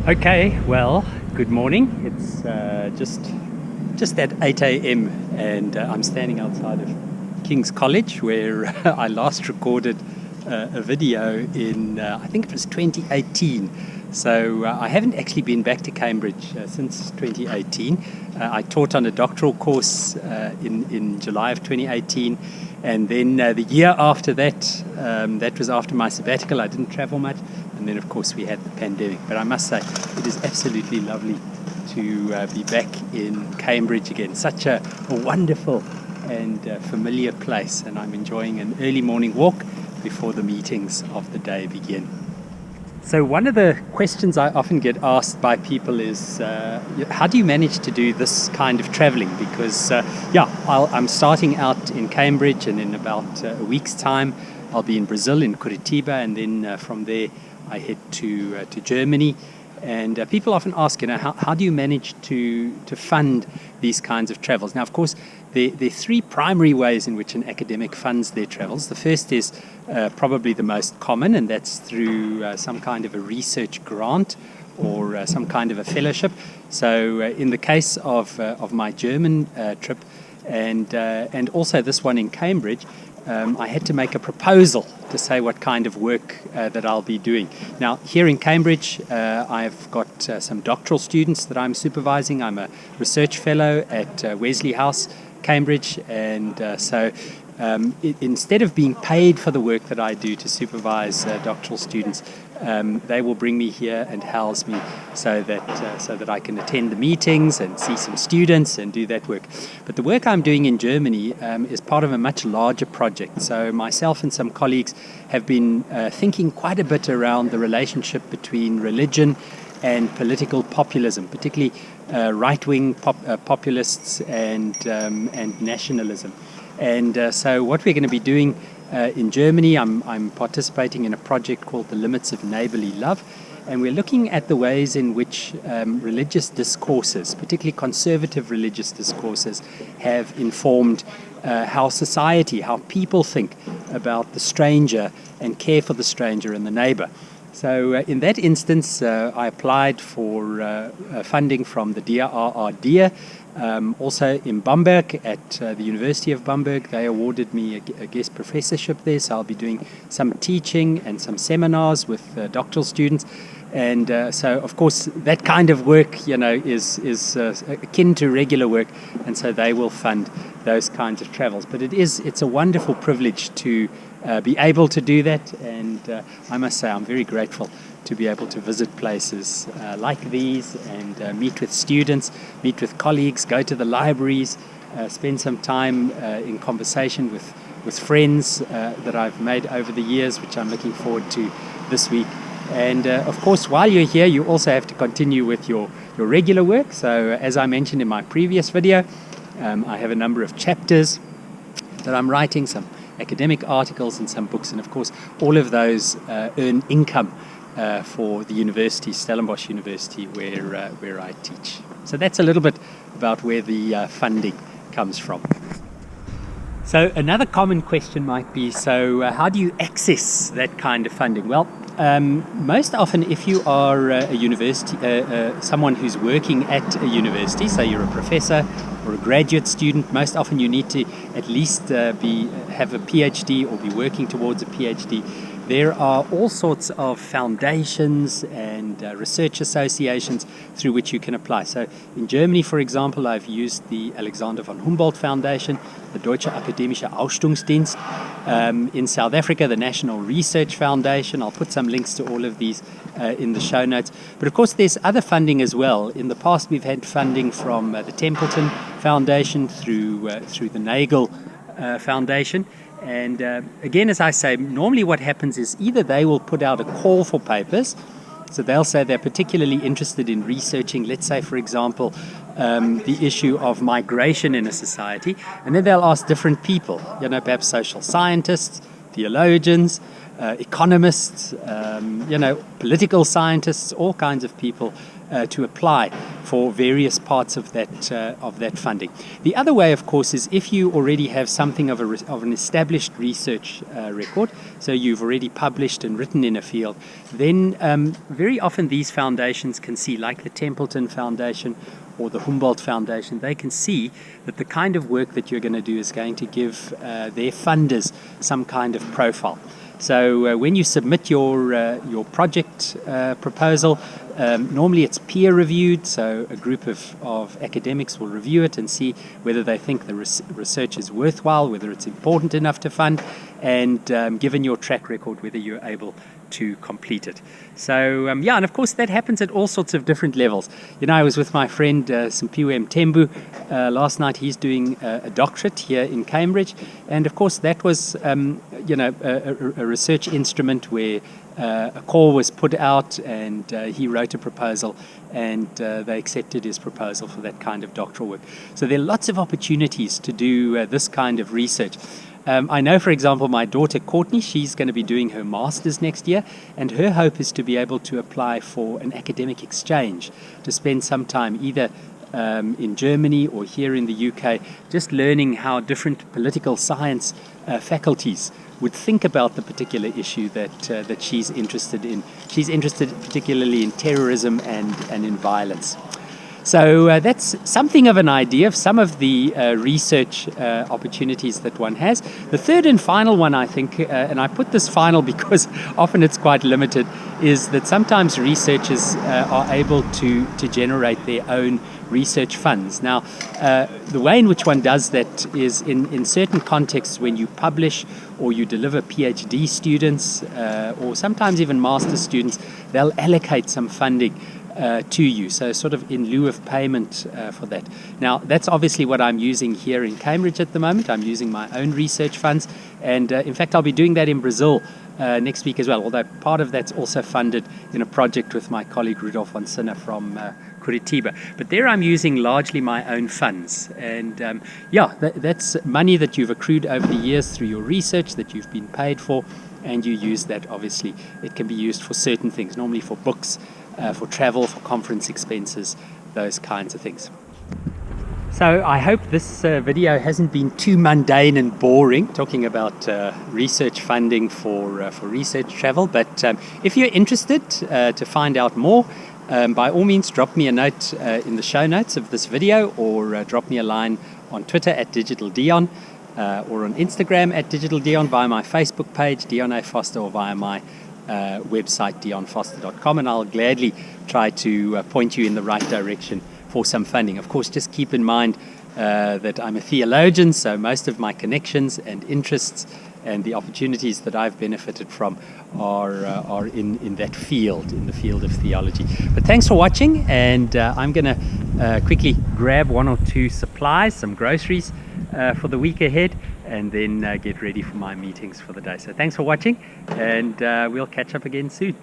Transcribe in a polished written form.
Okay, well, good morning. It's just at 8 a.m. and I'm standing outside of King's College where I last recorded a video in, I think it was 2018. So I haven't actually been back to Cambridge since 2018. I taught on a doctoral course in July of 2018. And then the year after that, that was after my sabbatical, I didn't travel much. And then, of course, we had the pandemic. But I must say, it is absolutely lovely to be back in Cambridge again. Such a wonderful and familiar place. And I'm enjoying an early morning walk before the meetings of the day begin. So one of the questions I often get asked by people is, how do you manage to do this kind of traveling? Because, I'm starting out in Cambridge, and in about a week's time, I'll be in Brazil, in Curitiba, and then from there I head to Germany. And people often ask, how do you manage to fund these kinds of travels? Now, of course, there are three primary ways in which an academic funds their travels. The first is probably the most common, and that's through some kind of a research grant or some kind of a fellowship. So in the case of my German trip and also this one in Cambridge, I had to make a proposal to say what kind of work that I'll be doing. Now, here in Cambridge, I've got some doctoral students that I'm supervising. I'm a research fellow at Wesley House, Cambridge, and instead of being paid for the work that I do to supervise doctoral students, they will bring me here and house me so that I can attend the meetings and see some students and do that work. But the work I'm doing in Germany is part of a much larger project. So myself and some colleagues have been thinking quite a bit around the relationship between religion and political populism, particularly right-wing populists and nationalism. And so what we're going to be doing in Germany, I'm participating in a project called The Limits of Neighborly Love, and we're looking at the ways in which religious discourses, particularly conservative religious discourses, have informed how society, how people think about the stranger and care for the stranger and the neighbor. So in that instance, I applied for funding from the DRRD. Also in Bamberg, at the University of Bamberg, they awarded me a guest professorship there, so I'll be doing some teaching and some seminars with doctoral students. And so, of course, that kind of work, is akin to regular work, and so they will fund those kinds of travels. But it's a wonderful privilege to be able to do that, and I must say I'm very grateful to be able to visit places like these and meet with students, meet with colleagues, go to the libraries, spend some time in conversation with friends that I've made over the years, which I'm looking forward to this week. And of course, while you're here, you also have to continue with your regular work. So as I mentioned in my previous video, I have a number of chapters that I'm writing, some academic articles and some books, and of course all of those earn income for the university, Stellenbosch University, where I teach. So that's a little bit about where the funding comes from. So another common question might be, how do you access that kind of funding? Well, most often if you are a university, someone who's working at a university, so you're a professor or a graduate student, most often you need to at least have a PhD or be working towards a PhD. There are all sorts of foundations and research associations through which you can apply. So in Germany, for example, I've used the Alexander von Humboldt Foundation, the Deutsche Akademische Ausstellungsdienst. In South Africa, the National Research Foundation. I'll put some links to all of these in the show notes. But of course, there's other funding as well. In the past, we've had funding from the Templeton Foundation through the Nagel Foundation. And again, as I say, normally what happens is either they will put out a call for papers, so they'll say they're particularly interested in researching, let's say, for example, the issue of migration in a society, and then they'll ask different people, perhaps social scientists, theologians, economists, political scientists, all kinds of people to apply for various parts of that funding. The other way, of course, is if you already have something of an established research record, so you've already published and written in a field, then very often these foundations can see, like the Templeton Foundation or the Humboldt Foundation, they can see that the kind of work that you're going to do is going to give their funders some kind of profile. So when you submit your project proposal, normally it's peer reviewed, so a group of academics will review it and see whether they think the research is worthwhile, whether it's important enough to fund, and given your track record, whether you're able to complete it. So and of course that happens at all sorts of different levels. I was with my friend Simpiwe Mtembu last night. He's doing a doctorate here in Cambridge, and of course that was a research instrument where a call was put out, and he wrote a proposal, and they accepted his proposal for that kind of doctoral work. So there are lots of opportunities to do this kind of research. I know, for example, my daughter Courtney, she's going to be doing her master's next year, and her hope is to be able to apply for an academic exchange, to spend some time either in Germany or here in the UK, just learning how different political science faculties would think about the particular issue that she's interested in. She's interested particularly in terrorism and in violence. So that's something of an idea of some of the research opportunities that one has. The third and final one, I think, and I put this final because often it's quite limited, is that sometimes researchers are able to generate their own research funds. Now, the way in which one does that is in certain contexts when you publish or you deliver PhD students or sometimes even master's students, they'll allocate some funding to you, so sort of in lieu of payment for that. Now, that's obviously what I'm using here in Cambridge at the moment. I'm using my own research funds, and in fact I'll be doing that in Brazil next week as well, although part of that's also funded in a project with my colleague Rudolf von Sinner from Curitiba. But there I'm using largely my own funds, and that's money that you've accrued over the years through your research that you've been paid for, and you use that. Obviously it can be used for certain things, normally for books, for travel, for conference expenses, those kinds of things. So I hope this video hasn't been too mundane and boring, talking about research funding for research travel. But if you're interested to find out more, by all means drop me a note in the show notes of this video, or drop me a line on Twitter at DigitalDion, or on Instagram at DigitalDion, via my Facebook page, Dion A. Foster, or via my website, dionfoster.com, and I'll gladly try to point you in the right direction for some funding. Of course, just keep in mind that I'm a theologian, so most of my connections and interests and the opportunities that I've benefited from are in that field, in the field of theology. But thanks for watching, and I'm going to quickly grab one or two supplies, some groceries for the week ahead, and then get ready for my meetings for the day. So thanks for watching, and we'll catch up again soon.